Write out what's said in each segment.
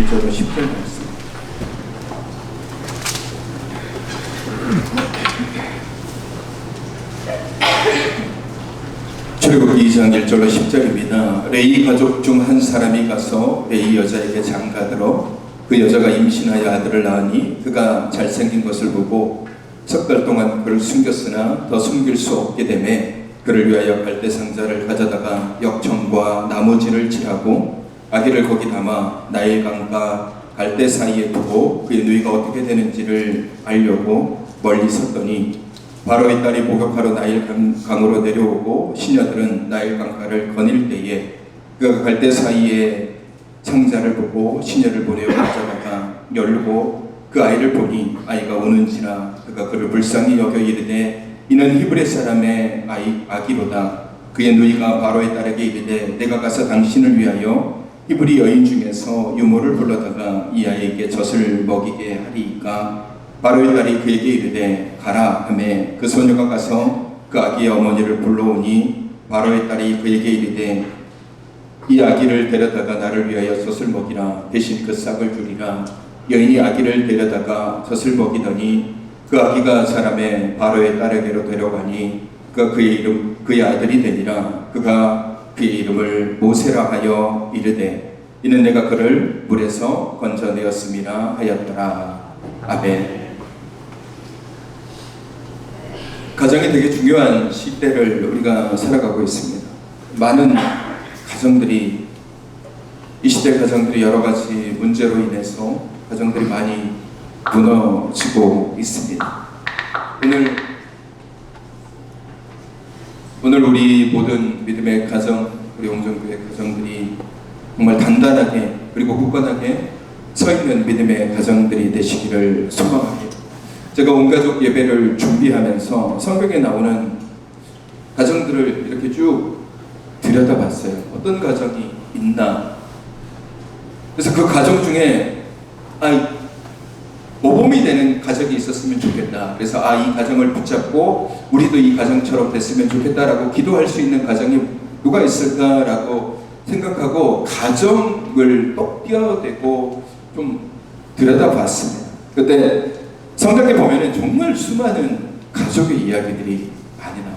1절로 10절 말씀. 출애굽기 2장 1절로 10절입니다. 레위 가족 중 한 사람이 가서 레위 여자에게 장가들어 그 여자가 임신하여 아들을 낳으니 그가 잘생긴 것을 보고 석 달 동안 그를 숨겼으나 더 숨길 수 없게 되매 그를 위하여 갈대 상자를 가져다가 역청과 나무질을 칠하고 아기를 거기 담아 나일강과 갈대 사이에 두고 그의 누이가 어떻게 되는지를 알려고 멀리 섰더니 바로의 딸이 목욕하러 나일강으로 내려오고 시녀들은 나일강가를 거닐 때에 그가 갈대 사이에 상자를 보고 시녀를 보내어 가져다가 열고 그 아이를 보니 아이가 우는지라 그가 그를 불쌍히 여겨 이르되 이는 히브리 사람의 아기로다. 그의 누이가 바로의 딸에게 이르되 내가 가서 당신을 위하여 히브리 여인 중에서 유모를 불러다가 이 아이에게 젖을 먹이게 하리이까. 바로의 딸이 그에게 이르되 가라 하매 그 소녀가 가서 그 아기의 어머니를 불러오니 바로의 딸이 그에게 이르되 이 아기를 데려다가 나를 위하여 젖을 먹이라. 대신 그 싹을 주리라. 여인이 아기를 데려다가 젖을 먹이더니 그 아기가 사람의 바로의 딸에게로 데려가니 그가 그의 아들이 되니라. 그가 그의 이름을 모세라 하여 이르되 이는 내가 그를 물에서 건져내었음이라 하였더라. 아멘. 가정이 되게 중요한 시대를 우리가 살아가고 있습니다. 많은 가정들이 이 시대 가정들이 여러 가지 문제로 인해서 가정들이 많이 무너지고 있습니다. 오늘 우리 모든 믿음의 가정, 우리 홍정교회 가정들이 정말 단단하게 그리고 굳건하게 서 있는 믿음의 가정들이 되시기를 소망합니다. 제가 온가족 예배를 준비하면서 성경에 나오는 가정들을 이렇게 쭉 들여다봤어요. 어떤 가정이 있나. 그래서 그 가정 중에 모범이 되는 가정이 있었으면 좋겠다. 그래서 이 가정을 붙잡고 우리도 이 가정처럼 됐으면 좋겠다라고 기도할 수 있는 가정이 누가 있을까라고 생각하고 가정을 똑 띄어대고 좀 들여다봤습니다. 그때 성경에 보면은 정말 수많은 가족의 이야기들이 많이 나와요.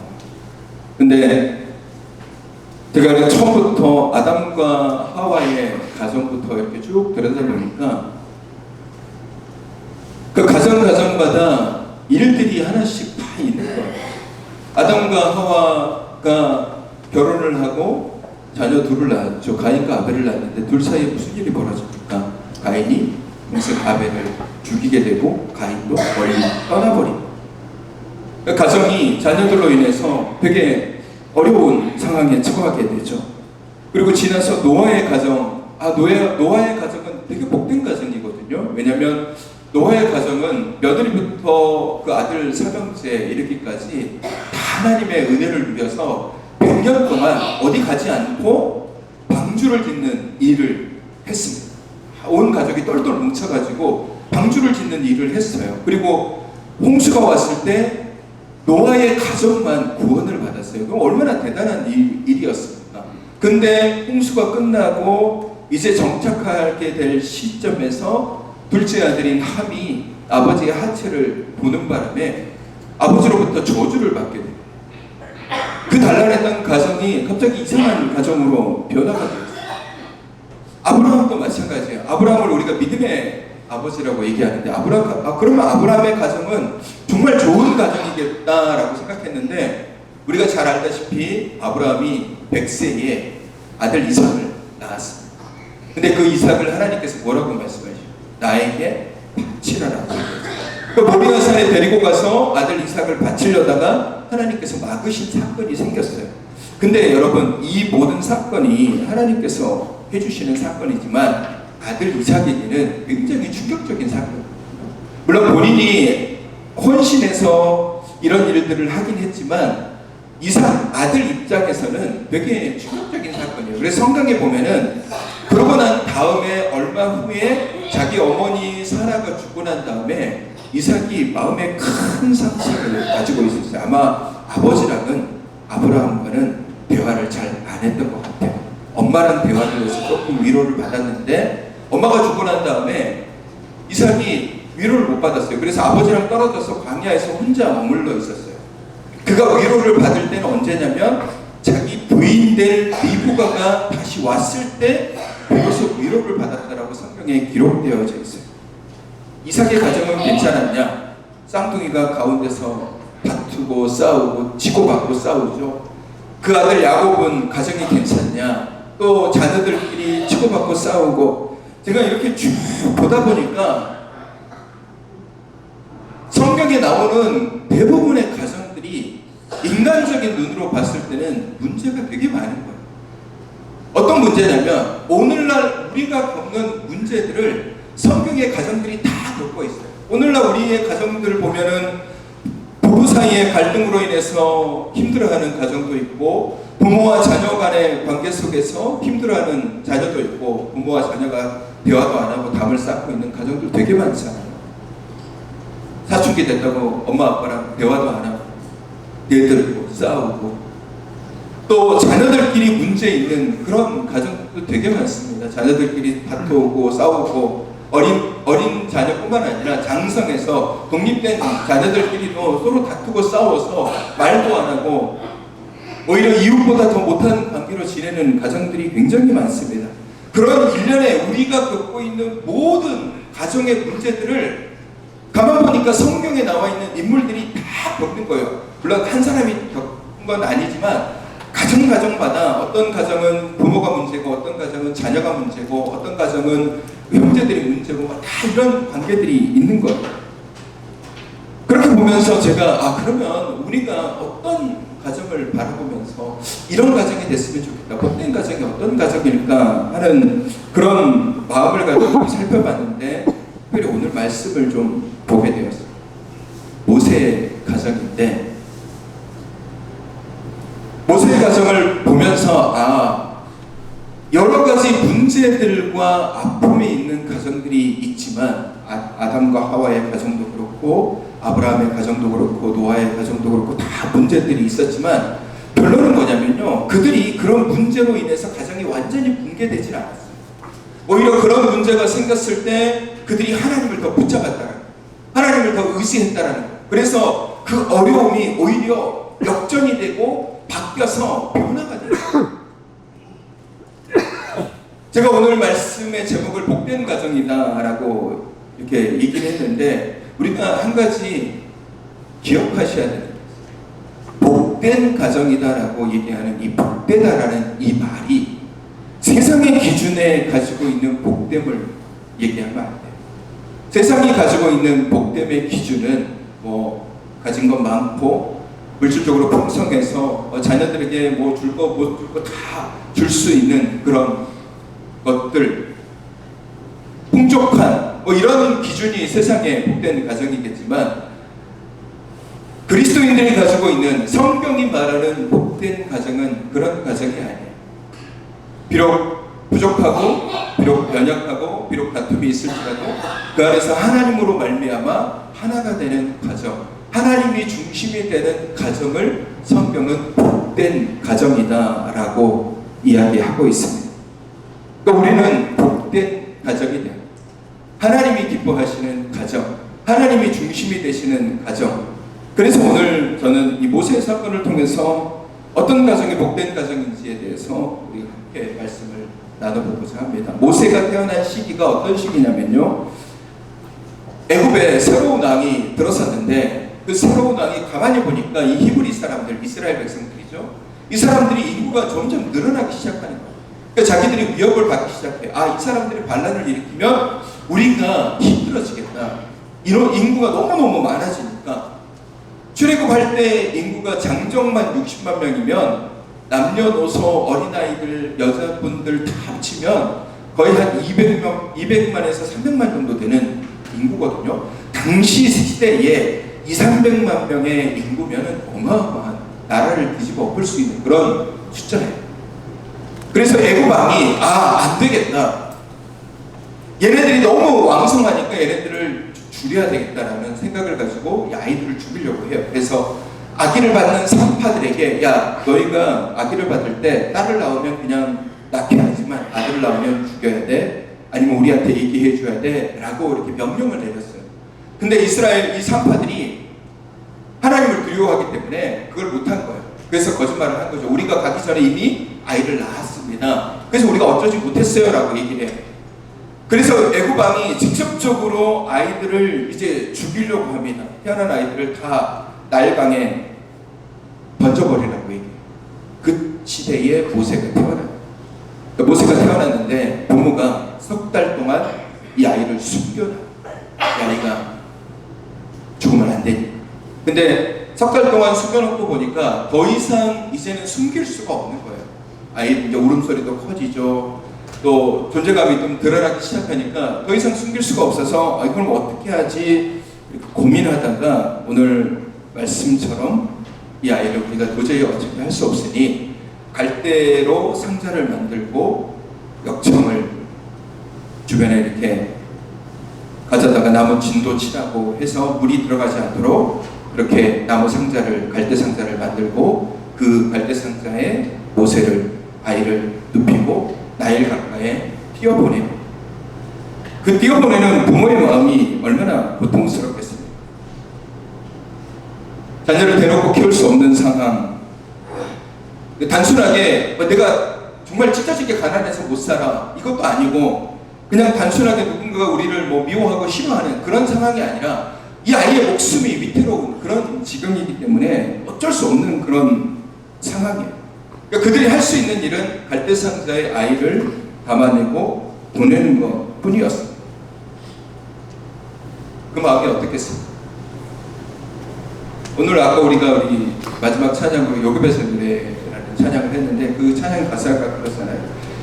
근데 제가 처음부터 아담과 하와의 가정부터 이렇게 쭉 들여다보니까 그 가정마다 일들이 하나씩 다 있는 거예요. 아담과 하와가 결혼을 하고 자녀 둘을 낳았죠. 가인과 아벨을 낳았는데 둘 사이에 무슨 일이 벌어집니까? 가인이 동생 아벨을 죽이게 되고 가인도 멀리 떠나버립니다. 그 가정이 자녀들로 인해서 되게 어려운 상황에 처하게 되죠. 그리고 지나서 노아의 가정, 노아의 가정은 되게 복된 가정이거든요. 왜냐하면 노아의 가정은 며느리부터 그 아들 사병째 이르기까지 다 하나님의 은혜를 누려서 100년 동안 어디 가지 않고 방주를 짓는 일을 했습니다. 온 가족이 똘똘 뭉쳐가지고 방주를 짓는 일을 했어요. 그리고 홍수가 왔을 때 노아의 가족만 구원을 받았어요. 그럼 얼마나 대단한 일이었습니까? 근데 홍수가 끝나고 이제 정착하게 될 시점에서 둘째 아들인 함이 아버지의 하체를 보는 바람에 아버지로부터 저주를 받게 돼요. 그 단란했던 가정이 갑자기 이상한 가정으로 변화가 되었어요. 아브라함도 마찬가지예요. 아브라함을 우리가 믿음의 아버지라고 얘기하는데 그러면 아브라함의 가정은 정말 좋은 가정이겠다라고 생각했는데 우리가 잘 알다시피 아브라함이 100세에 아들 이삭을 낳았습니다. 근데 그 이삭을 하나님께서 뭐라고 말씀하시죠? 나에게 바치라라고. 그 모리아 산에 데리고 가서 아들 이삭을 바치려다가 하나님께서 막으신 사건이 생겼어요. 근데 여러분, 이 모든 사건이 하나님께서 해주시는 사건이지만 아들 이삭에게는 굉장히 충격적인 사건입니다. 물론 본인이 헌신해서 이런 일들을 하긴 했지만 이삭 아들 입장에서는 되게 충격적인 사건이에요. 그래서 성경에 보면은 그러고 난 다음에 얼마 후에 자기 어머니 사라가 죽고 난 다음에 이삭이 마음에 큰 상처를 가지고 있었어요. 아마 아버지랑은 대화를 잘 안 했던 것 같아요. 엄마랑 대화를 해서 조금 위로를 받았는데 엄마가 죽고 난 다음에 이삭이 위로를 못 받았어요. 그래서 아버지랑 떨어져서 광야에서 혼자 머물러 있었어요. 그가 위로를 받을 때는 언제냐면 자기 부인 될 리브가가 다시 왔을 때 비로소 위로를 받았다라고 성경에 기록되어져 있어요. 이삭의 가정은 괜찮았냐? 쌍둥이가 가운데서 다투고 싸우고 치고받고 싸우죠. 그 아들 야곱은 가정이 괜찮냐? 또 자녀들끼리 치고받고 싸우고. 제가 이렇게 쭉 보다 보니까 성경에 나오는 대부분의 가정들이 인간적인 눈으로 봤을 때는 문제가 되게 많은 거예요. 어떤 문제냐면 오늘날 우리가 겪는 문제들을 성경의 가정들이 다 겪고 있어요. 오늘날 우리의 가정들을 보면은 부부 사이의 갈등으로 인해서 힘들어하는 가정도 있고, 부모와 자녀 간의 관계 속에서 힘들어하는 자녀도 있고, 부모와 자녀가 대화도 안 하고 담을 쌓고 있는 가정들 되게 많잖아요. 사춘기 됐다고 엄마 아빠랑 대화도 안 하고 대들고 싸우고, 또 자녀들끼리 문제 있는 그런 가정도 되게 많습니다. 자녀들끼리 다투고 싸우고, 어린 자녀뿐만 아니라 장성해서 독립된 자녀들끼리도 서로 다투고 싸워서 말도 안 하고 오히려 이웃보다 더 못한 관계로 지내는 가정들이 굉장히 많습니다. 그런 일련의 우리가 겪고 있는 모든 가정의 문제들을 가만 보니까 성경에 나와 있는 인물들이 다 겪는 거예요. 물론 한 사람이 겪은 건 아니지만 가정마다 어떤 가정은 부모가 문제고, 어떤 가정은 자녀가 문제고, 어떤 가정은 형제들이 문제고, 다 이런 관계들이 있는 거예요. 그렇게 보면서 제가 그러면 우리가 어떤 가정을 바라보면서 이런 가정이 됐으면 좋겠다, 복된 가정이 어떤 가정일까 하는 그런 마음을 가지고 살펴봤는데, 특별히 오늘 말씀을 좀 보게 되었어요. 모세의 가정인데, 모세의 가정을 보면서 여러 가지 문제들과 아픔이 있는 가정들이 있지만, 아담과 하와의 가정도 그렇고 아브라함의 가정도 그렇고 노아의 가정도 그렇고 다 문제들이 있었지만, 결론은 뭐냐면요, 그들이 그런 문제로 인해서 가정이 완전히 붕괴되질 않았어요. 오히려 그런 문제가 생겼을 때 그들이 하나님을 더 붙잡았다는 거예요. 하나님을 더 의지했다는 거예요. 그래서 그 어려움이 오히려 역전이 되고 바뀌어서 변화가 돼요. 제가 오늘 말씀의 제목을 복된 가정이다 라고 이렇게 얘기를 했는데, 우리가 한 가지 기억하셔야 돼요. 복된 가정이다 라고 얘기하는 이 복되다라는 이 말이 세상의 기준에 가지고 있는 복됨을 얘기하면 안 돼요. 세상이 가지고 있는 복됨의 기준은 가진 것 많고 물질적으로 풍성해서 자녀들에게 뭐 줄 거 못 줄 거 다 줄 수 있는 그런 것들, 풍족한 이런 기준이 세상의 복된 가정이겠지만, 그리스도인들이 가지고 있는 성경이 말하는 복된 가정은 그런 가정이 아니에요. 비록 부족하고, 비록 연약하고, 비록 다툼이 있을지라도 그 안에서 하나님으로 말미암아 하나가 되는 가정, 하나님이 중심이 되는 가정을 성경은 복된 가정이다 라고 이야기하고 있습니다. 그러니까 우리는 복된 가정이 돼요. 하나님이 기뻐하시는 가정, 하나님이 중심이 되시는 가정. 그래서 오늘 저는 이 모세 사건을 통해서 어떤 가정이 복된 가정인지에 대해서 우리가 함께 말씀을 나눠보고자 합니다. 모세가 태어난 시기가 어떤 시기냐면요, 애굽에 새로운 왕이 들어섰는데, 그 새로운 왕이 가만히 보니까 이 히브리 사람들, 이스라엘 백성들이죠. 이 사람들이 인구가 점점 늘어나기 시작하는 거예요. 그러니까 자기들이 위협을 받기 시작해. 이 사람들이 반란을 일으키면 우리가 힘들어지겠다. 이런 인구가 너무너무 많아지니까, 출애굽할 때 인구가 장정만 60만 명이면 남녀노소, 어린아이들, 여자분들 다 합치면 거의 한 200만에서 300만 정도 되는 인구거든요. 당시 시대에 200~300만 명의 인구면 어마어마한 나라를 뒤집어 엎을 수 있는 그런 숫자예요. 그래서 애굽 왕이 안 되겠다, 얘네들이 너무 왕성하니까 얘네들을 줄여야 되겠다라는 생각을 가지고 이 아이들을 죽이려고 해요. 그래서 아기를 받는 산파들에게, 야, 너희가 아기를 받을 때 딸을 낳으면 그냥 낳게 하지만 아들을 낳으면 죽여야 돼. 아니면 우리한테 얘기해 줘야 돼 라고 이렇게 명령을 내렸어요. 근데 이스라엘 이 산파들이 하나님을 두려워하기 때문에 그걸 못한 거예요. 그래서 거짓말을 한 거죠. 우리가 가기 전에 이미 아이를 낳았습니다. 그래서 우리가 어쩌지 못했어요 라고 얘기를 해요. 그래서 애굽 왕이 직접적으로 아이들을 이제 죽이려고 합니다. 태어난 아이들을 다 나일강에 던져버리라고 얘기해요. 그 시대에 모세가 태어나요. 모세가 태어났는데 부모가 석 달 동안 이 아이를 숨겨놔요. 이 아이가 죽으면 안 되니. 근데 석 달 동안 숨겨놓고 보니까 더 이상 이제는 숨길 수가 없는 거예요. 아이 이제 울음소리도 커지죠. 또 존재감이 좀 드러나기 시작하니까 더 이상 숨길 수가 없어서 그럼 어떻게 하지 이렇게 고민하다가 오늘 말씀처럼 이 아이를 우리가 도저히 어떻게 할 수 없으니 갈대로 상자를 만들고 역청을 주변에 이렇게 가져다가 나무 진도 치라고 해서 물이 들어가지 않도록 그렇게 나무 상자를 갈대 상자를 만들고 그 갈대 상자에 모세를 아이를 눕히고 나일 강가에 뛰어보내요. 그 뛰어보내는 부모의 마음이 얼마나 고통스럽겠습니까? 자녀를 대놓고 키울 수 없는 상황. 단순하게 내가 정말 찢어지게 가난해서 못 살아 이것도 아니고 그냥 단순하게 누군가가 우리를 미워하고 싫어하는 그런 상황이 아니라 이 아이의 목숨이 위태로운 그런 지경이기 때문에 어쩔 수 없는 그런 상황이에요. 그러니까 그들이 할 수 있는 일은 갈대상자에 아이를 담아내고 보내는 것 뿐이었어요. 그 마음이 어떻겠습니까? 오늘 아까 우리 마지막 찬양으로 요괴배새 노래라는 찬양을 했는데 그 찬양 가사가 그렇잖아요.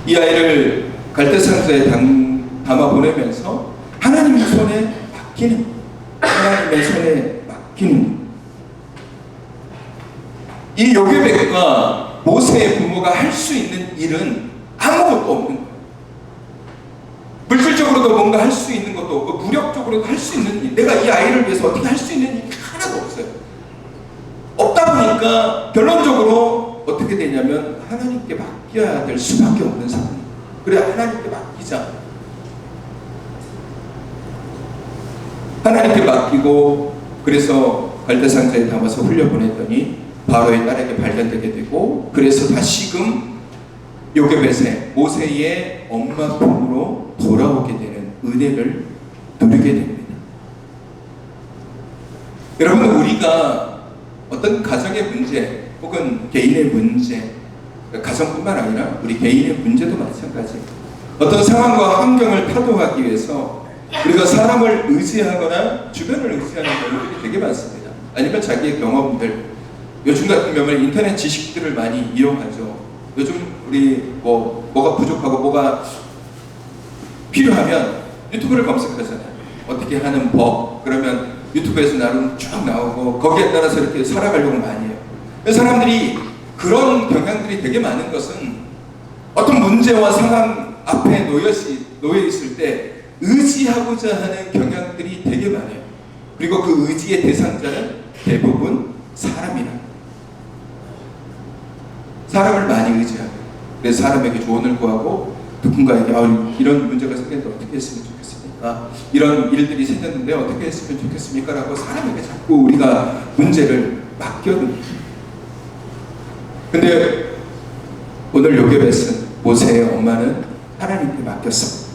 이 아이를 갈대상자에 담아 보내면서 하나님의 손에 맡기는, 하나님의 손에 맡기는 이 요괴백과 모세의 부모가 할 수 있는 일은 아무것도 없는 거예요. 물질적으로도 뭔가 할 수 있는 것도 없고 무력적으로도 할 수 있는 일, 내가 이 아이를 위해서 어떻게 할 수 있는 일이 하나도 없어요. 없다 보니까 결론적으로 어떻게 되냐면 하나님께 맡겨야 될 수밖에 없는 상황. 그래, 하나님께 맡기자. 하나님께 맡기고 그래서 갈대상자에 담아서 흘려보냈더니 바로의 딸에게 발견되게 되고 그래서 다시금 요괴벳의 모세의 엄마 품으로 돌아오게 되는 은혜를 누리게 됩니다. 여러분, 우리가 어떤 가정의 문제 혹은 개인의 문제, 가정뿐만 아니라 우리 개인의 문제도 마찬가지, 어떤 상황과 환경을 타도하기 위해서 우리가 사람을 의지하거나 주변을 의지하는 경우들이 되게 많습니다. 아니면 자기의 경험들, 요즘 같은 경우는 인터넷 지식들을 많이 이용하죠. 요즘 우리 뭐가 부족하고 뭐가 필요하면 유튜브를 검색하잖아요. 어떻게 하는 법, 그러면 유튜브에서 나름 쭉 나오고 거기에 따라서 이렇게 살아가려고 많이 해요. 사람들이 그런 경향들이 되게 많은 것은 어떤 문제와 상황 앞에 놓여 있을 때 의지하고자 하는 경향들이 되게 많아요. 그리고 그 의지의 대상자는 대부분 사람이라. 사람을 많이 의지하고, 그래서 사람에게 조언을 구하고 누군가에게 이런 문제가 생겼는데 어떻게 했으면 좋겠습니까? 이런 일들이 생겼는데 어떻게 했으면 좋겠습니까? 라고 사람에게 자꾸 우리가 문제를 맡겨둡니다. 근데 오늘 요괴벳은 모세의 엄마는 하나님께 맡겼어.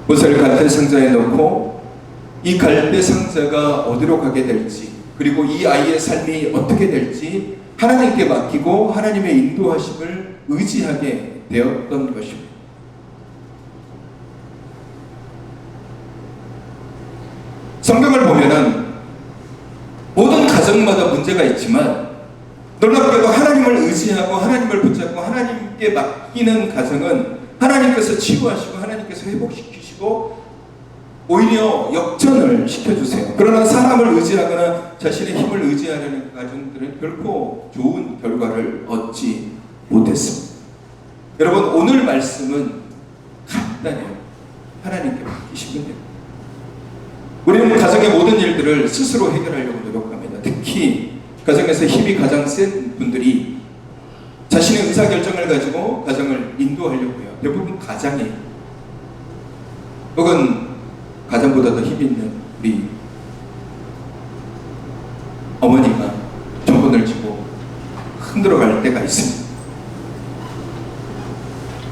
모세를 갈대 상자에 넣고 이 갈대 상자가 어디로 가게 될지, 그리고 이 아이의 삶이 어떻게 될지 하나님께 맡기고 하나님의 인도하심을 의지하게 되었던 것입니다. 성경을 보면은 모든 가정마다 문제가 있지만 놀랍게도 하나님을 의지하고 하나님을 붙잡고 하나님께 맡기는 가정은 하나님께서 치유하시고 하나님께서 회복시키시고 오히려 역전을 시켜주세요. 그러나 사람을 의지하거나 자신의 힘을 의지하려는 가정들은 결코 좋은 결과를 얻지 못했습니다. 여러분, 오늘 말씀은 간단해요. 하나님께 맡기시면 됩니다. 우리는 가정의 모든 일들을 스스로 해결하려고 노력합니다. 특히 가정에서 힘이 가장 센 분들이 자신의 의사결정을 가지고 가정을 인도하려고 해요. 대부분 가장이에요. 혹은 가장보다 더 힘 있는 우리 어머니가 정권을 쥐고 흔들어 갈 때가 있습니다.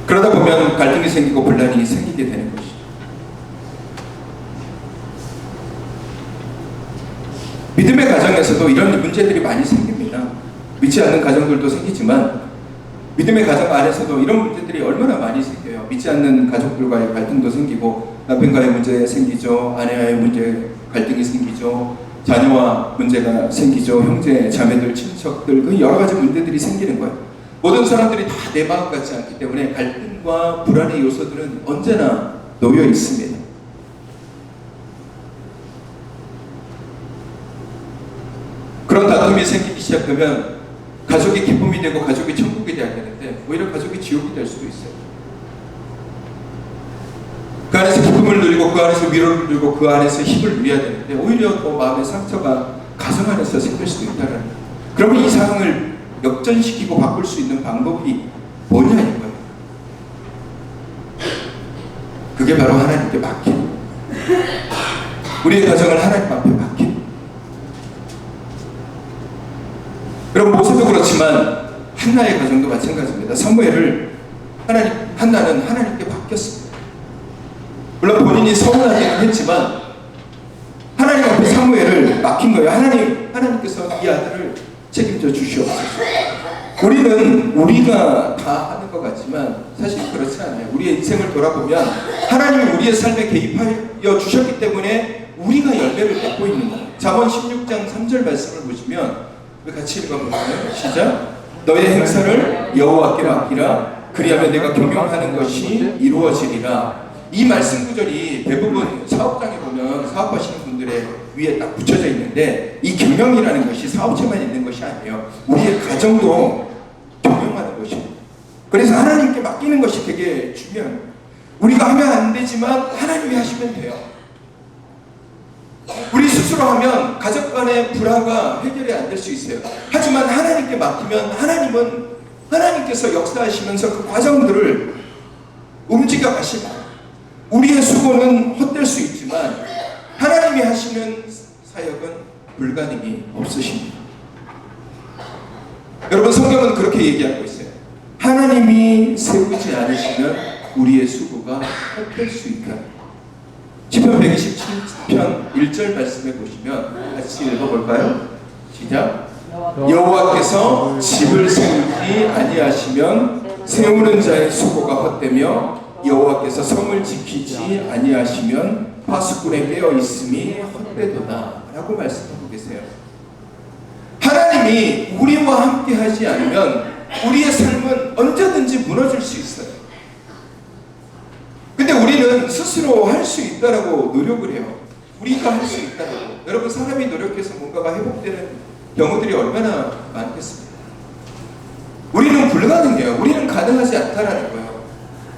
그러다 보면 갈등이 생기고 분란이 생기게 되는 것이죠. 믿음의 가정에서도 이런 문제들이 많이 생깁니다. 믿지 않는 가정들도 생기지만 믿음의 가정 안에서도 이런 문제들이 얼마나 많이 생겨요. 믿지 않는 가족들과의 갈등도 생기고 남편과의 문제 생기죠. 아내와의 문제 갈등이 생기죠. 자녀와 문제가 생기죠. 형제, 자매들, 친척들 그 여러 가지 문제들이 생기는 거예요. 모든 사람들이 다 내 마음 같지 않기 때문에 갈등과 불안의 요소들은 언제나 놓여 있습니다. 그런 다툼이 생기기 시작하면 가족이 기쁨이 되고 가족이 천국이 되어야 되는데 오히려 가족이 지옥이 될 수도 있어요. 그 안에서 기쁨을 누리고 그 안에서 위로를 누리고 그 안에서 힘을 누려야 되는데 오히려 더 마음의 상처가 가정 안에서 생길 수도 있다는 거예요. 그러면 이 상황을 역전시키고 바꿀 수 있는 방법이 뭐냐 이거예요. 그게 바로 하나님께 맡기는, 우리의 가정을 하나님 앞에 맡기는. 여러분 모세도 그렇지만 한나의 가정도 마찬가지입니다. 사무엘을 한나는 하나님께 맡겼습니다. 물론 본인이 서운하기는 했지만 하나님 앞에 사무엘을 맡긴 거예요. 하나님께서 이 아들을 책임져 주시옵소서. 우리는 우리가 다 하는 것 같지만 사실 그렇지 않아요. 우리의 인생을 돌아보면 하나님이 우리의 삶에 개입하여 주셨기 때문에 우리가 열매를 맺고 있는 거예요. 잠언 16장 3절 말씀을 보시면 같이 읽어볼까요? 시작. 너의 행사를 여호와께 맡기라. 그리하면 내가 경영하는 것이 이루어지리라. 이 말씀 구절이 대부분 사업장에 보면 사업하시는 분들의 위에 딱 붙여져 있는데 이 경영이라는 것이 사업체만 있는 것이 아니에요. 우리의 가정도 경영하는 것입니다. 그래서 하나님께 맡기는 것이 되게 중요한 거예요. 우리가 하면 안 되지만 하나님이 하시면 돼요. 우리 스스로 하면 가족 간의 불화가 해결이 안 될 수 있어요. 하지만 하나님께 맡기면 하나님께서 역사하시면서 그 과정들을 움직여 가십니다. 우리의 수고는 헛될 수 있지만 하나님이 하시는 사역은 불가능이 없으십니다. 여러분 성경은 그렇게 얘기하고 있어요. 하나님이 세우지 않으시면 우리의 수고가 헛될 수 있다. 시편 127편 1절 말씀에 보시면 같이 읽어볼까요? 시작. 여호와께서 집을 세우지 아니하시면 세우는 자의 수고가 헛되며 여호와께서 성을 지키지 아니하시면 파수꾼에 깨어 있음이 헛되도다 라고 말씀하고 계세요. 하나님이 우리와 함께 하지 않으면 우리의 삶은 언제든지 무너질 수 있어요. 근데 우리는 스스로 할 수 있다라고 노력을 해요. 우리가 할 수 있다라고. 여러분 사람이 노력해서 뭔가가 회복되는 경우들이 얼마나 많겠습니까? 우리는 불가능해요. 우리는 가능하지 않다라는 거예요.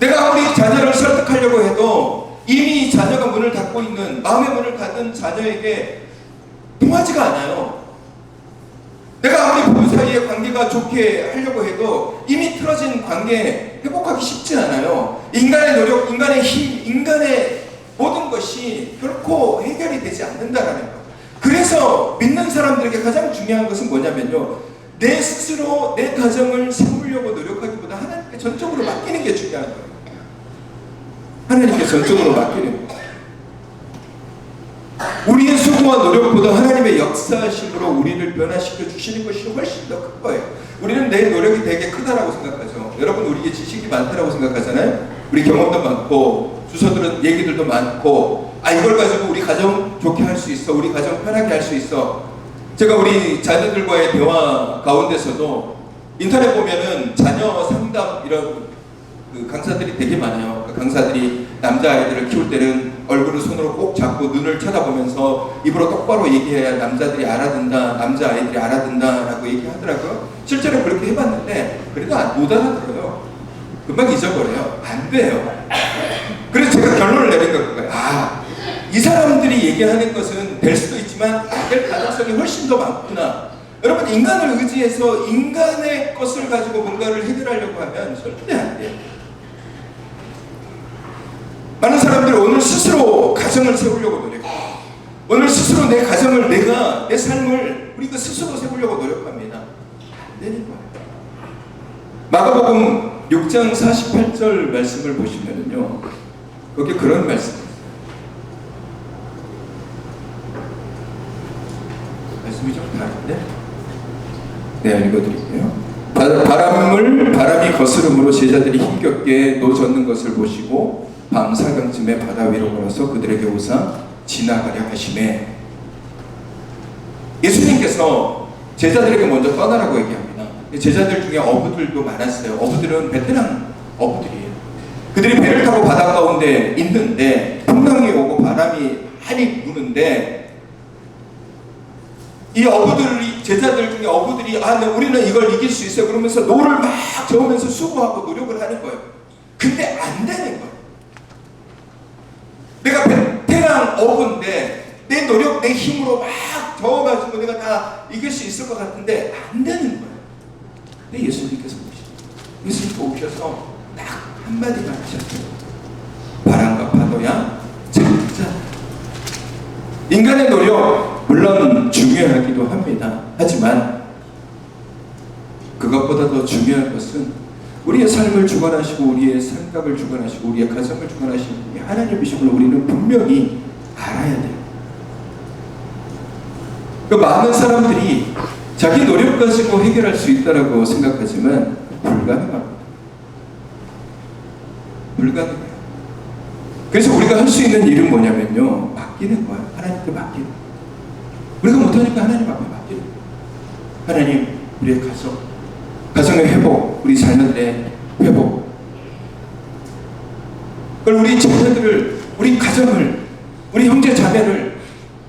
내가 우리 자녀를 설득하려고 해도 이미 자녀가 문을 닫고 있는, 마음의 문을 닫은 자녀에게 통하지가 않아요. 내가 아무리 부부 사이의 관계가 좋게 하려고 해도 이미 틀어진 관계 회복하기 쉽지 않아요. 인간의 노력, 인간의 힘, 인간의 모든 것이 결코 해결이 되지 않는다라는 거예요. 그래서 믿는 사람들에게 가장 중요한 것은 뭐냐면요, 내 스스로 내 가정을 세우려고 노력하기보다 하나님께 전적으로 맡기는 게 중요한 거예요. 하나님께 전적으로 맡기는 거예요. 우리의 수고와 노력보다 하나님의 역사심으로 우리를 변화시켜 주시는 것이 훨씬 더 큰 거예요. 우리는 내 노력이 되게 크다라고 생각하죠. 여러분 우리의 지식이 많다라고 생각하잖아요. 우리 경험도 많고 주워들은 얘기들도 많고 이걸 가지고 우리 가정 좋게 할 수 있어, 우리 가정 편하게 할 수 있어. 제가 우리 자녀들과의 대화 가운데서도 인터넷 보면은 자녀 상담 이런 그 강사들이 되게 많아요. 그 강사들이 남자아이들을 키울 때는 얼굴을 손으로 꼭 잡고 눈을 쳐다보면서 입으로 똑바로 얘기해야 남자들이 알아듣는다, 남자아이들이 알아듣는다 라고 얘기하더라고요. 실제로 그렇게 해봤는데 그래도 못 알아들어요. 금방 잊어버려요. 안 돼요. 그래서 제가 결론을 내린 거예요. 이 사람들이 얘기하는 것은 될 수도 있지만 안 될 가능성이 훨씬 더 많구나. 여러분 인간을 의지해서 인간의 것을 가지고 뭔가를 해결하려고 하면 절대 안 돼요. 많은 사람들이 오늘 스스로 가정을 세우려고 노력해요. 오늘 스스로 내 가정을 내 삶을 우리가 스스로 세우려고 노력합니다. 안 되는 거예요. 마가복음 6장 48절 말씀을 보시면요, 거기에 그런 말씀이 있어요. 말씀이 좀 다른데? 네, 읽어드릴게요. 바람이 거스름으로 제자들이 힘겹게 노젓는 것을 보시고 밤 사경쯤에 바다 위로 걸어서 그들에게 오사 지나가려 하시매. 예수님께서 제자들에게 먼저 떠나라고 얘기합니다. 제자들 중에 어부들도 많았어요. 어부들은 베테랑 어부들이에요. 그들이 배를 타고 바다 가운데 있는데 풍랑이 오고 바람이 많이 부는데, 이 어부들이, 제자들 중에 어부들이 우리는 이걸 이길 수 있어요 그러면서 노를 막 저으면서 수고하고 노력을 하는 거예요. 근데 안 되는 거예요. 내가 베테랑 어부인데 내 노력, 내 힘으로 막 저어가지고 내가 다 이길 수 있을 것 같은데 안 되는 거예요. 근데 예수님께서 오셔서 딱 한마디만 하셨어요. 바람과 파도야 잠자. 인간의 노력 물론 중요하기도 합니다. 하지만 그것보다 더 중요한 것은 우리의 삶을 주관하시고 우리의 생각을 주관하시고 우리의 가정을 주관하시는 하나님이심을 우리는 분명히 알아야 돼요. 그 많은 사람들이 자기 노력 가지고 해결할 수 있다고 생각하지만 불가능합니다. 불가능해요. 그래서 우리가 할 수 있는 일은 뭐냐면요, 맡기는 거예요. 하나님께 맡기는 거예요. 우리가 못하니까 하나님 앞에 맡기는 거예요. 하나님, 우리의 가정의 회복, 우리 자녀들의 회복, 그걸 우리 자녀들을, 우리 가정을, 우리 형제 자매를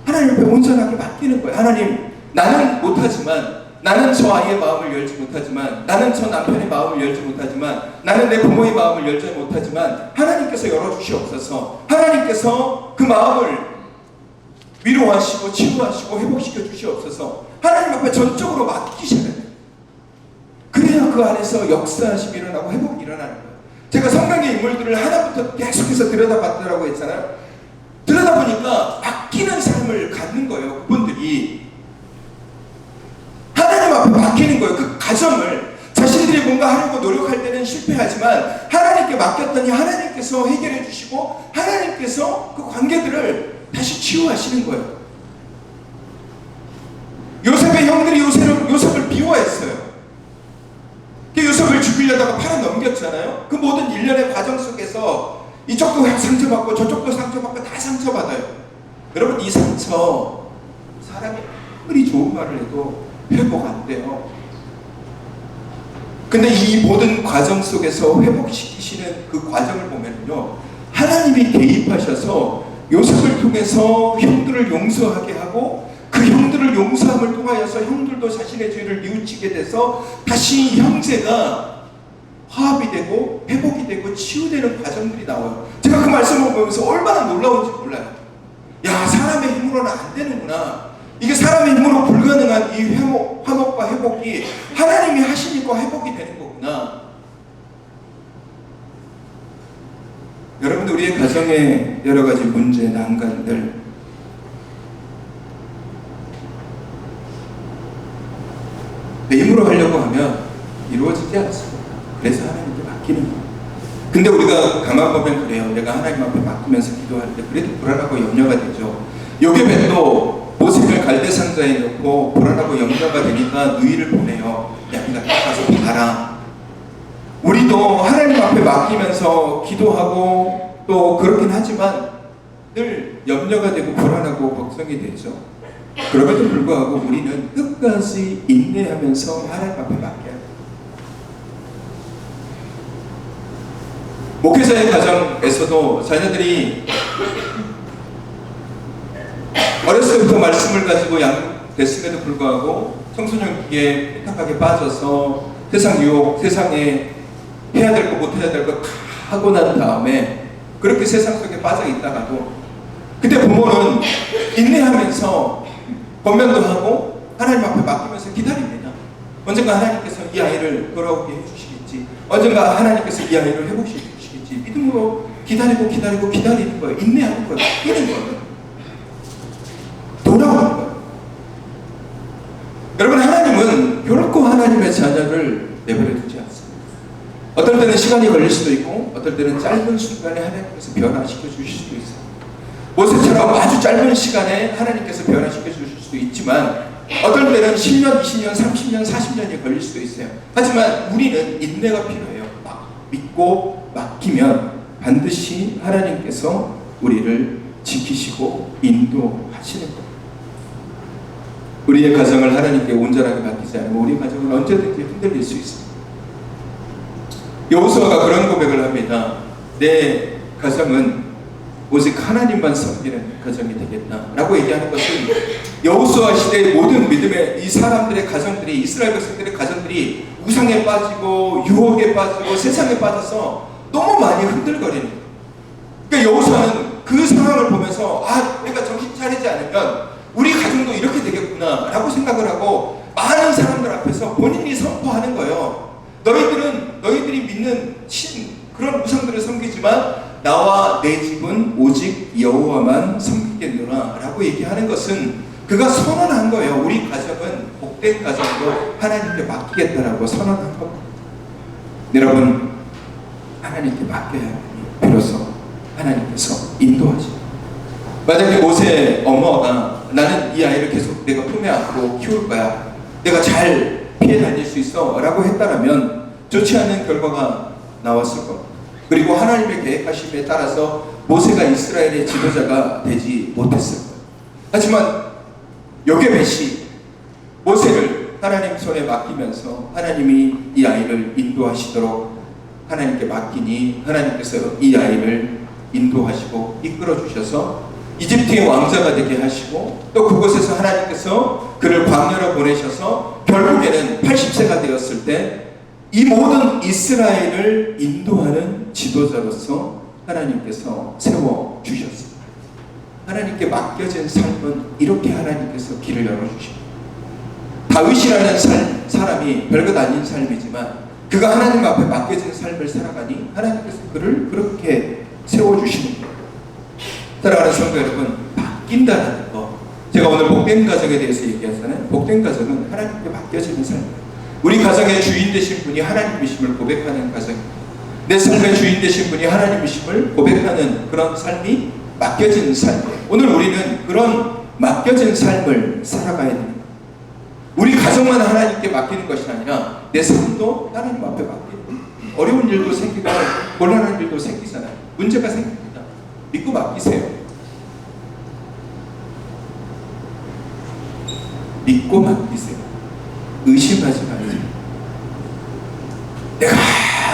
하나님 앞에 온전하게 맡기는 거예요. 하나님, 나는 못하지만, 나는 저 아이의 마음을 열지 못하지만, 나는 저 남편의 마음을 열지 못하지만, 나는 내 부모의 마음을 열지 못하지만 하나님께서 열어주시옵소서. 하나님께서 그 마음을 위로하시고 치유하시고 회복시켜 주시옵소서. 하나님 앞에 전적으로 맡기셔야 돼요. 그래야 그 안에서 역사하심이 일어나고 회복이 일어나는 거예요. 제가 성경의 인물들을 하나부터 계속해서 들여다봤다고 했잖아요. 들여다보니까 맡기는 삶을 갖는 거예요. 그분들이 하나님 앞에 맡기는 거예요. 그 가정을 자신들이 뭔가 하려고 노력할 때는 실패하지만 하나님께 맡겼더니 하나님께서 해결해 주시고 하나님께서 그 관계들을 다시 치유하시는 거예요. 요셉의 형들이 요셉을 미워했어요. 요셉을 죽이려다가 팔아 넘겼잖아요. 그 모든 일련의 과정 속에서 이쪽도 상처받고 저쪽도 상처받고 다 상처받아요. 여러분, 이 상처 사람이 아무리 좋은 말을 해도 회복 안 돼요. 근데 이 모든 과정 속에서 회복시키시는 그 과정을 보면요, 하나님이 개입하셔서 요셉을 통해서 형들을 용서하게 하고 그 형들을 용서함을 통하여서 형들도 자신의 죄를 뉘우치게 돼서 다시 형제가 화합이 되고 회복이 되고 치유되는 과정들이 나와요. 제가 그 말씀을 보면서 얼마나 놀라운지 몰라요. 야, 사람의 힘으로는 안 되는구나. 이게 사람의 힘으로 불가능한 이 화목과 회복이 하나님이 하시니까 회복이 되는 거구나. 여러분들, 우리의 가정의 여러 가지 문제, 난관들, 내 힘으로 하려고 하면 이루어지지 않습니다. 그래서 하나님께 맡기는 거예요. 근데 우리가 가만 보면 그래요. 내가 하나님 앞에 맡기면서 기도할 때 그래도 불안하고 염려가 되죠. 요괴벤도 모세를 갈대 상자에 넣고 불안하고 염려가 되니까 누이를 보내요. 야, 네가 가서 봐라. 우리도 하나님 앞에 맡기면서 기도하고 또 그렇긴 하지만 늘 염려가 되고 불안하고 걱정이 되죠. 그럼에도 불구하고 우리는 끝까지 인내하면서 하나님 앞에 맡겨야 돼요. 목회자의 가정에서도 자녀들이 어렸을 때부터 말씀을 가지고 양육됐음에도 불구하고 청소년기에 삐딱하게 빠져서 세상 유혹, 세상에 해야 될 거 못해야 될 거 다 하고 난 다음에 그렇게 세상 속에 빠져 있다가도 그때 부모는 인내하면서 권면도 하고 하나님 앞에 맡기면서 기다립니다. 언젠가 하나님께서 이 아이를 돌아오게 해주시겠지. 언젠가 하나님께서 이 아이를 회복시키시겠지. 믿음으로 기다리는 거예요. 인내하는 거예요. 바뀌는 거예요. 돌아오는 거예요. 여러분, 하나님은 결코 하나님의 자녀를 내버려 두지 않습니다. 어떨 때는 시간이 걸릴 수도 있고 어떨 때는 짧은 순간에 하나님께서 변화시켜 주실 수도 있어요. 모세처럼 아주 짧은 시간에 하나님께서 변화시켜 주실 수도 있지만 어떨 때는 10년, 20년, 30년, 40년이 걸릴 수도 있어요. 하지만 우리는 인내가 필요해요. 믿고 맡기면 반드시 하나님께서 우리를 지키시고 인도하시는 거예요. 우리의 가정을 하나님께 온전하게 맡기지 않으면 우리 가정은 언제든지 흔들릴 수 있습니다. 여호수아가 그런 고백을 합니다. 내 가정은 오직 하나님만 섬기는 가정이 되겠다라고 얘기하는 것은 여호수아 시대의 모든 믿음의 이 사람들의 가정들이, 이스라엘 백성들의 가정들이 우상에 빠지고 유혹에 빠지고 세상에 빠져서 너무 많이 흔들거리는 거예요. 그러니까 여호수아는 그 상황을 보면서 내가 정신 차리지 않으면 우리 가정도 이렇게 되겠구나 라고 생각을 하고 많은 사람들 앞에서 본인이 선포하는 거예요. 너희들이 믿는 그런 우상들을 섬기지만 나와 내 집은 오직 여호와만 섬기겠노라 라고 얘기하는 것은 그가 선언한 거예요. 우리 가정은 복된 가정으로 하나님께 맡기겠다라고 선언한 겁니다. 여러분, 하나님께 맡겨야 하니 비로소 하나님께서 인도하시고, 만약에 모세의 어머가 나는 이 아이를 계속 내가 품에 안고 키울 거야, 내가 잘 피해 다닐 수 있어 라고 했다라면 좋지 않은 결과가 나왔을 겁니다. 그리고 하나님의 계획하심에 따라서 모세가 이스라엘의 지도자가 되지 못했을 거예요. 하지만 요게벳이 모세를 하나님 손에 맡기면서 하나님이 이 아이를 인도하시도록 하나님께 맡기니 하나님께서 이 아이를 인도하시고 이끌어 주셔서 이집트의 왕자가 되게 하시고 또 그곳에서 하나님께서 그를 광야로 보내셔서 결국에는 80세가 되었을 때 이 모든 이스라엘을 인도하는 지도자로서 하나님께서 세워주셨습니다. 하나님께 맡겨진 삶은 이렇게 하나님께서 길을 열어주십니다. 다윗이라는 사람이 별것 아닌 삶이지만 그가 하나님 앞에 맡겨진 삶을 살아가니 하나님께서 그를 그렇게 세워주시는 거예요. 사랑하는 성도 여러분, 바뀐다는 거, 제가 오늘 복된 가정에 대해서 얘기하잖아요. 복된 가정은 하나님께 맡겨지는 삶이에요. 우리 가정의 주인 되신 분이 하나님이심을 고백하는 가정입니다. 내 삶의 주인 되신 분이 하나님이심을 고백하는 그런 삶이 맡겨진 삶이에요. 오늘 우리는 그런 맡겨진 삶을 살아가야 됩니다. 우리 가정만 하나님께 맡기는 것이 아니라 내 삶도 하나님 앞에 맡기는, 어려운 일도 생기고 곤란한 일도 생기잖아요. 문제가 생깁니다. 믿고 맡기세요. 믿고 맡기세요. 의심하지 마세요. 내가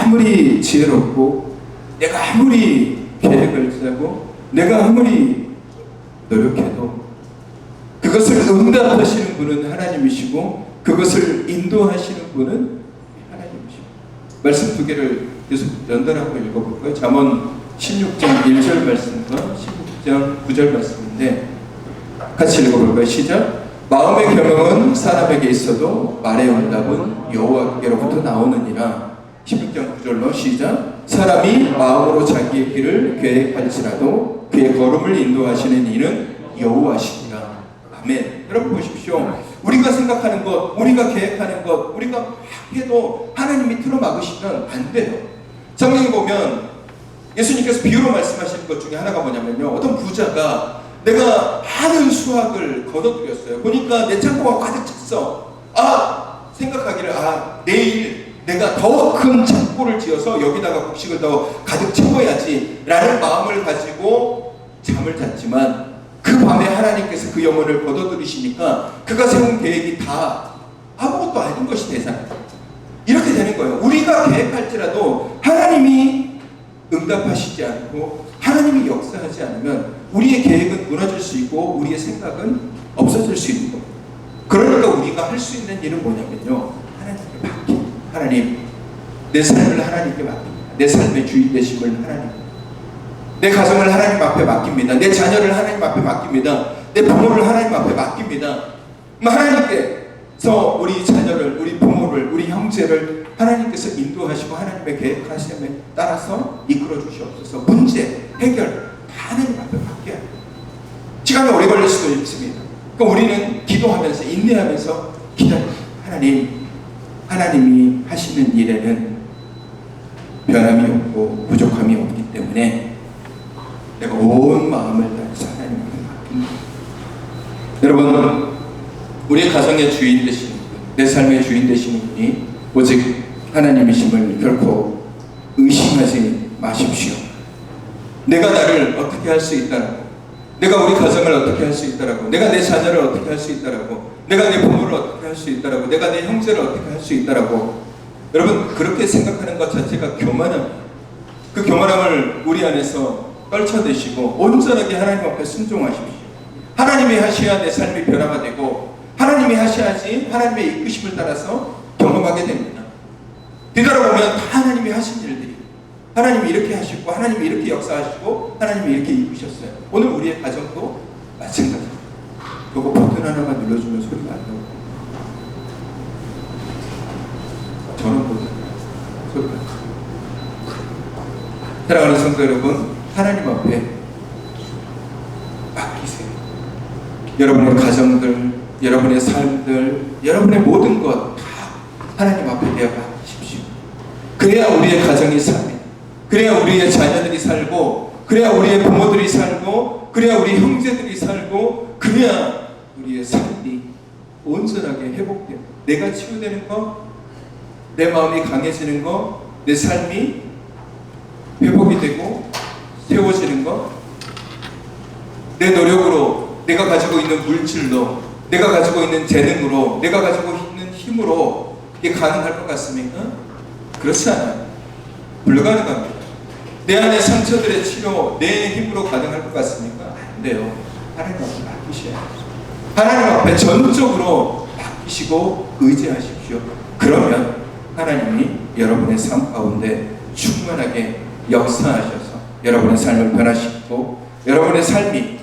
아무리 지혜롭고 내가 아무리 계획을 짜고 내가 아무리 노력해도 그것을 응답하시는 분은 하나님이시고 그것을 인도하시는 분은 하나님이시고, 말씀 두 개를 계속 연달아서 읽어볼까요? 잠언 16장 1절 말씀과 16장 9절 말씀인데 같이 읽어볼까요? 시작. 마음의 경영은 사람에게 있어도 말의 응답은 여호와께로부터 나오느니라. 16장 9절로 시작. 사람이 마음으로 자기의 길을 계획할지라도 그의 걸음을 인도하시는 이는 여호와시니라. 아멘. 여러분 보십시오. 우리가 생각하는 것, 우리가 계획하는 것, 우리가 막 해도 하나님이 틀어막으시면 안 돼요. 성경에 보면 예수님께서 비유로 말씀하시는 것 중에 하나가 뭐냐면요, 어떤 부자가 내가 많은 수확을 거둬들였어요. 보니까 내 창고가 가득 찼어. 생각하기를 내일 내가 더 큰 창고를 지어서 여기다가 곡식을 더 가득 채워야지 라는 마음을 가지고 잠을 잤지만 그 밤에 하나님께서 그 영혼을 거둬들이시니까 그가 세운 계획이 다 아무것도 아닌 것이 되잖아요. 이렇게 되는 거예요. 우리가 계획할지라도 하나님이 응답하시지 않고 하나님이 역사하지 않으면 우리의 계획은 무너질 수 있고 우리의 생각은 없어질 수 있는 거예요. 그러니까 우리가 할 수 있는 일은 뭐냐면요, 하나님께 맡깁니다. 하나님, 내 삶을 하나님께 맡깁니다. 내 삶의 주인 되심을 하나님, 내 가정을 하나님 앞에 맡깁니다. 내 자녀를 하나님 앞에 맡깁니다. 내 부모를 하나님 앞에 맡깁니다. 하나님께 그래서 우리 자녀를, 우리 부모를, 우리 형제를 하나님께서 인도하시고 하나님의 계획하심에 따라서 이끌어 주시옵소서. 문제, 해결 다 하나님 앞에 맡겨야 돼요. 시간이 오래 걸릴 수도 있습니다. 그러니까 우리는 기도하면서 인내하면서 기다립니다. 하나님이 하시는 일에는 변함이 없고 부족함이 없기 때문에 내가 온 마음을 다해서 하나님 앞에 맡깁니다. 여러분, 우리 가정의 주인 되시는 분, 내 삶의 주인 되시는 분이 오직 하나님이심을 결코 의심하지 마십시오. 내가 나를 어떻게 할 수 있다라고, 내가 우리 가정을 어떻게 할 수 있다라고, 내가 내 자녀를 어떻게 할 수 있다라고, 내가 내 부모를 어떻게 할 수 있다라고, 내가 내 형제를 어떻게 할 수 있다라고, 여러분 그렇게 생각하는 것 자체가 교만함. 그 교만함을 우리 안에서 떨쳐내시고 온전하게 하나님 앞에 순종하십시오. 하나님이 하셔야 내 삶이 변화가 되고 하나님이 하셔야지 하나님의 이끄심을 따라서 경험하게 됩니다. 뒤돌아보면 다 하나님이 하신 일들이, 하나님이 이렇게 하시고 하나님이 이렇게 역사하시고 하나님이 이렇게 이끄셨어요. 오늘 우리의 가정도 마찬가지입니다. 그거 버튼 하나만 눌러주면 소리가 안 나고, 전원보다 소리가 안 나고. 사랑하는 성도 여러분, 하나님 앞에 맡기세요. 여러분의 가정들, 여러분의 삶들, 여러분의 모든 것 다 하나님 앞에 내어 맡기십시오. 그래야 우리의 가정이 삽니다. 그래야 우리의 자녀들이 살고, 그래야 우리의 부모들이 살고, 그래야 우리 형제들이 살고, 그래야 우리의 삶이 온전하게 회복됩니다. 내가 치유되는 거, 내 마음이 강해지는 거, 내 삶이 회복이 되고 세워지는 것, 내 노력으로, 내가 가지고 있는 물질로, 내가 가지고 있는 재능으로, 내가 가지고 있는 힘으로 이게 가능할 것 같습니까? 그렇지 않아요. 불가능합니다. 내 안의 상처들의 치료, 내 힘으로 가능할 것 같습니까? 안 돼요. 하나님 앞에 맡기셔야 돼요. 하나님 앞에 전적으로 맡기시고 의지하십시오. 그러면 하나님이 여러분의 삶 가운데 충만하게 역사하셔서 여러분의 삶을 변화시키고 여러분의 삶이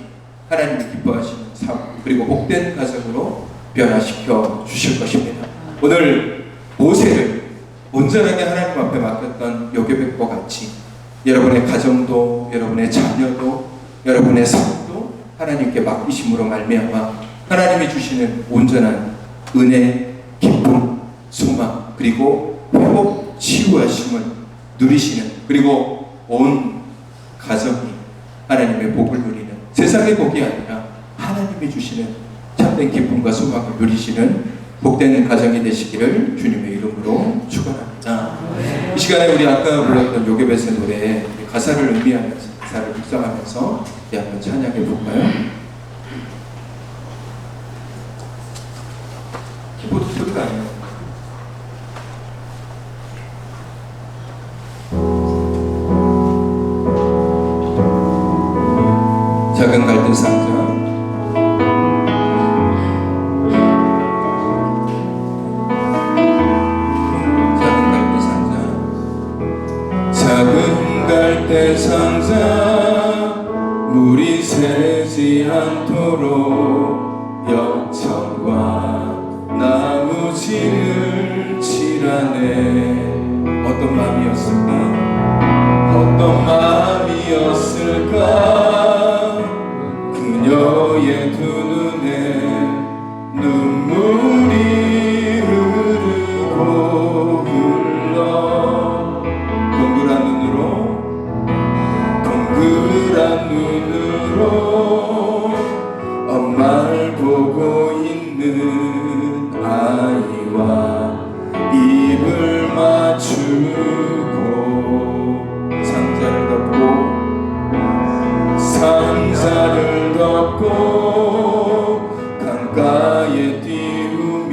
하나님이 기뻐하시는 삶, 그리고 복된 가정으로 변화시켜 주실 것입니다. 오늘 모세를 온전하게 하나님 앞에 맡겼던 요게벳과 같이 여러분의 가정도, 여러분의 자녀도, 여러분의 삶도 하나님께 맡기심으로 말미암아 하나님이 주시는 온전한 은혜, 기쁨, 소망, 그리고 회복, 치유하심을 누리시는, 그리고 온 가정이 하나님의 복을 누리는, 세상의 복이 아니라 하나님이 주시는 참된 기쁨과 소망을 누리시는 복된 가정이 되시기를 주님의 이름으로 축원합니다. 이 시간에 우리 아까 불렀던 요게벳의 노래 가사를 의미하면서, 가사를 묵상하면서 한번 찬양해 볼까요? 키보드 소리가 아니에요. 작은 갈대 상자, 작은 갈대 상자, 물이 새지 않도록 역청과 나무진을 칠하네. 어떤 마음이었을까? 어떤 마음이었을까? 그녀의 두 눈에 눈물이 흐르고 흘러 동그란 눈으로 엄마를 보고 있는 아이와 입을 맞추고 상자를 덮고 강가에 띄우며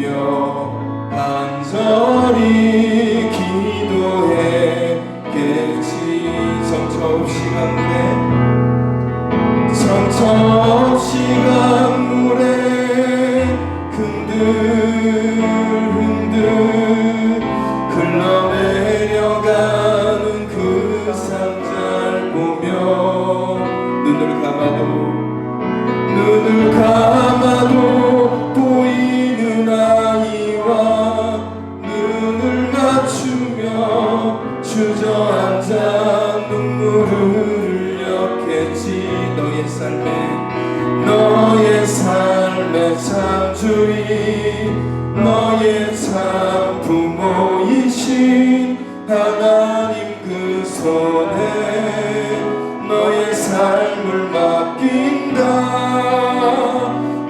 맡긴다.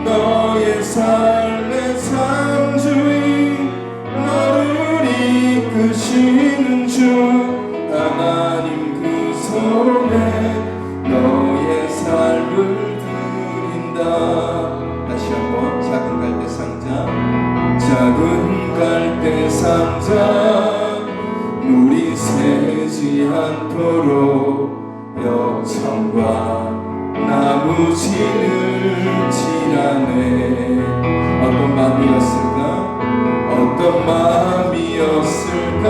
너의 삶의 창조인 너를 이끄시는 주 하나님 그 손에 너의 삶을 드린다. 다시 한번 작은 갈대 상자, 작은 갈대 상자, 물이 새지 않도록 역청과 나무진을 지나네. 어떤 마음이었을까? 어떤 마음이었을까?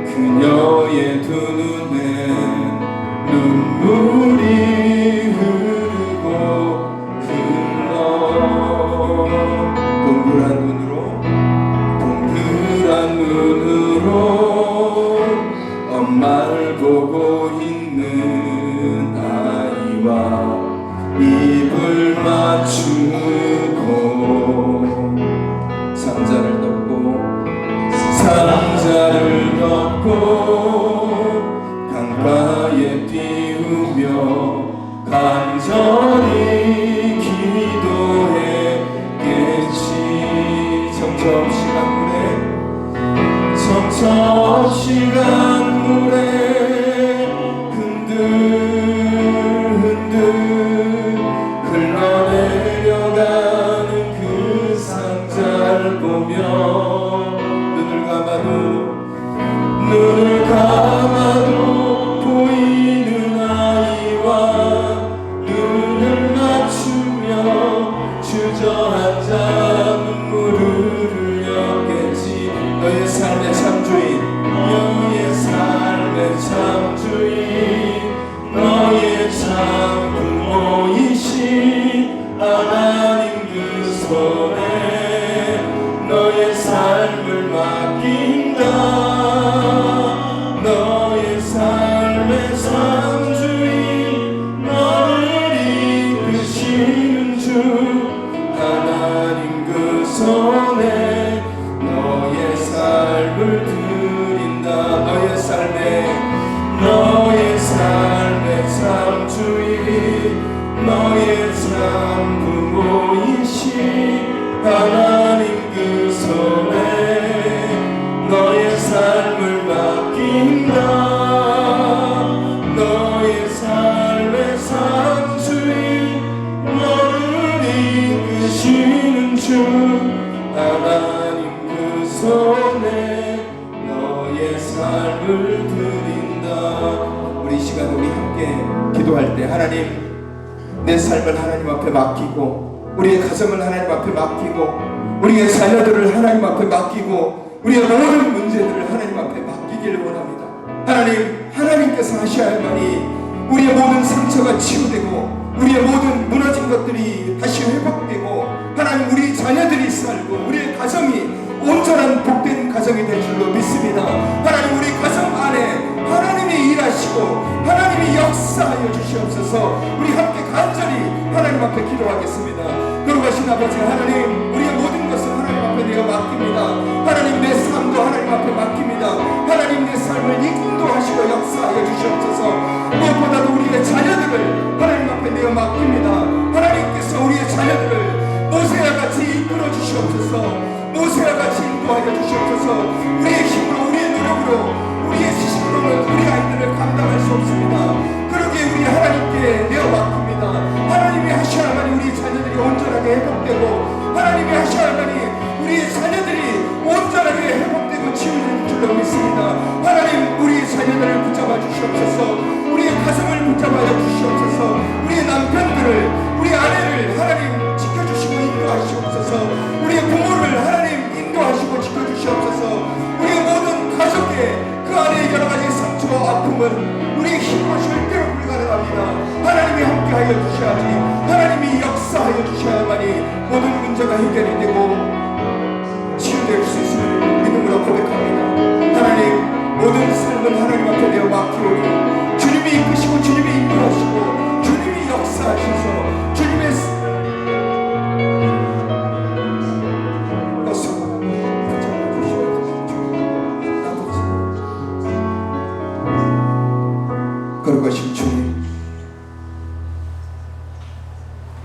그녀의 두 눈에 눈물이 흐르고 흘러. 동그란 눈으로 엄마를 보고 있는 아이와 입을 맞추고 상자를 덮고 강가에 띄우며 간절히 기도했겠지. 청첩 시간물에 흔들흔들 흘러내려가는 그 상자를 보며 눈을 감아도 보이는 아이와 눈을 맞추며 주저앉아 눈물을 흘렸겠지. 너의 삶의 창조인, 너의 삶의 창조인, 너의 참 부모이신 하나님 그 손에 너의 삶을 맡긴다. 너의 삶의 창조인 너를 이끄시는 주 하나님 그 손에 너의 삶을 드린다. 너의 삶의 창조인 너의 참 부모이신 하나님 그 손에 너의 삶을 맡긴다. 너의 삶의 창조인 너를 이끄시는 주 하나님 그 손에 너의 삶을 드린다. 우리 시간에 우리 함께 기도할 때 하나님, 내 삶을 하나님 앞에 맡기고 우리의 가정을 하나님 앞에 맡기고 우리의 자녀들을 하나님 앞에 맡기고 우리의 모든 문제들을 하나님 앞에 맡기기를 원합니다. 하나님께서 하셔야 할 말이 우리의 모든 상처가 치유되고 우리의 모든 무너진 것들이 다시 회복되고 하나님 우리 자녀들이 살고 우리의 가정이 온전한 복된 가정이 될 줄로 믿습니다. 하나님 우리 가정 안에 하나님이 일하시고 하나님이 역사하여 주시옵소서. 우리 함께 간절히 하나님 앞에 기도하겠습니다. 거룩하신 아버지 하나님, 우리의 모든 것을 하나님 앞에 내가 맡깁니다. 하나님 내 삶도 하나님 앞에 맡깁니다. 하나님 내 삶을 인도하시고 역사하여 주시옵소서. 무엇보다도 우리의 자녀들을 하나님 앞에 내가 맡깁니다. 하나님께서 우리의 자녀들을 모세와 같이 이끌어 주시옵소서. 모세와 같이 인도하여 주시옵소서. 우리의 힘으로 우리의 노력으로 우리의 지식으로는 우리 아이들을 감당할 수 없습니다. 그러기에 우리 하나님께 내어 맡깁니다. 하나님이 하셔야만이 우리 자녀들이 온전하게 회복되고 하나님이 하셔야만이 우리의 자녀들이 온전하게 회복되고 치유될 줄로 믿습니다. 하나님 우리 자녀들을 붙잡아 주시옵소서. 우리의 가정을 붙잡아 주시옵소서. 우리의 남편들을 우리 아내를 하나님 지켜주시고 인도하시옵소서. 우리의 부모를 하나님 인도하시고 지켜주시옵소서. 우리의 모든 가족의 그 안에 여러 가지 상처와 아픔은 우리의 힘으로 절대로 불가능합니다. 하나님이 함께하여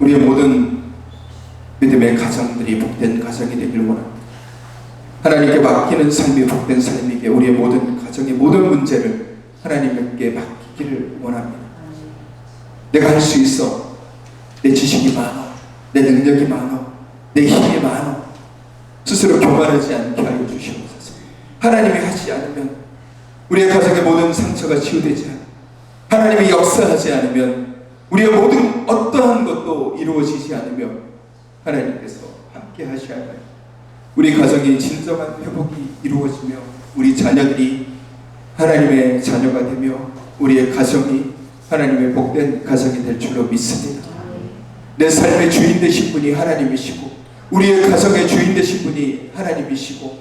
우리의 모든 믿음의 가정들이 복된 가정이 되길 원합니다. 하나님께 맡기는 삶이 복된 삶이게 우리의 모든 가정의 모든 문제를 하나님께 맡기기를 원합니다. 내가 할 수 있어. 내 지식이 많아. 내 능력이 많아. 내 힘이 많아. 스스로 교만하지 않게 하여 주시옵소서. 하나님이 하지 않으면 우리의 가정의 모든 상처가 치유되지 않아. 하나님이 역사하지 않으면 우리의 모든 어떠한 것도 이루어지지 않으며 하나님께서 함께 하셔야 해요. 우리 가정의 진정한 회복이 이루어지며 우리 자녀들이 하나님의 자녀가 되며 우리의 가정이 하나님의 복된 가정이 될 줄로 믿습니다. 내 삶의 주인 되신 분이 하나님이시고 우리의 가정의 주인 되신 분이 하나님이시고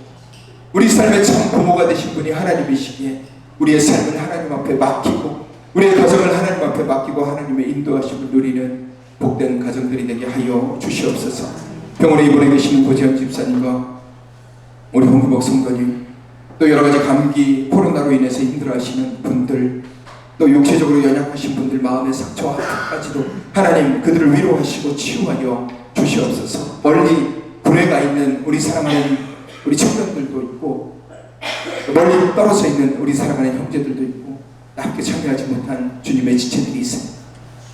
우리 삶의 참 부모가 되신 분이 하나님이시기에 우리의 삶을 하나님 앞에 맡기고 우리의 가정을 하나님 앞에 맡기고 하나님의 인도하심을 누리는 복된 가정들이 되게 하여 주시옵소서. 병원에 입원해 계시는 고재현 집사님과 우리 홍규복 성도님, 또 여러가지 감기 코로나로 인해서 힘들어하시는 분들, 또 육체적으로 연약하신 분들 마음의 상처와 아픔까지도 하나님 그들을 위로하시고 치유하여 주시옵소서. 멀리 군에 가 있는 우리 사랑하는 우리 청년들도 있고 멀리 떨어져 있는 우리 사랑하는 형제들도 있고 함께 참여하지 못한 주님의 지체들이 있습니다.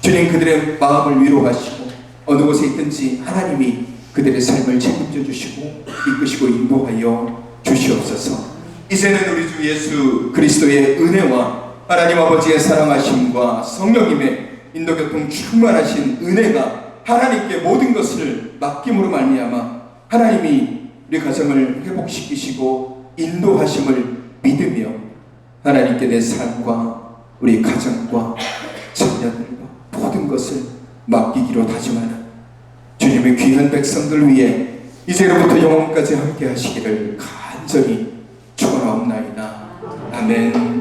주님 그들의 마음을 위로하시고 어느 곳에 있든지 하나님이 그들의 삶을 책임져 주시고 이끄시고 인도하여 주시옵소서. 이제는 우리 주 예수 그리스도의 은혜와 하나님 아버지의 사랑하심과 성령님의 인도교통 충만하신 은혜가 하나님께 모든 것을 맡김으로 말미암아 하나님이 우리 가정을 회복시키시고 인도하심을 믿으며 하나님께 내 삶과 우리 가정과 자녀들과 모든 것을 맡기기로 다짐하는 주님의 귀한 백성들 위해 이제로부터 영원까지 함께 하시기를 간절히 축원하옵나이다. 아멘.